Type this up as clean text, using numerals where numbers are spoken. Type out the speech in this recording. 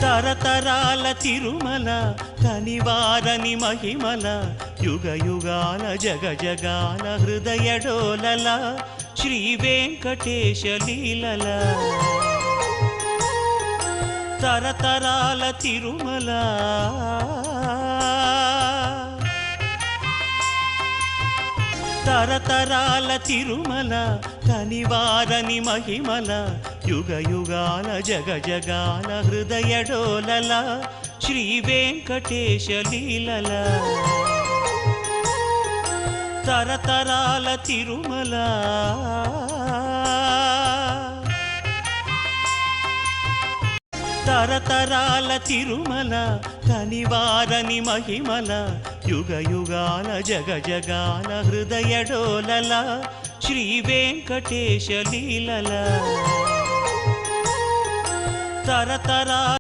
తరతరాల తిరుమల కనివారని మహిమల యుగ యుగాల జగజగాల హృదయడోలల శ్రీ వెంకటేశ లీలల తరతరాల తిరుమల తరతరాల తిరుమల కనివారని మహిమల యుగ యుగాల జగజగాల హృదయడోలల శ్రీ వెంకటేశ లీలల తరతరాల తిరుమల తరతరాల తిరుమల కనివారని మహిమల యుగ యుగాల జగజగాల హృదయడోలల శ్రీ వెంకటేశ లీలల తరతరాల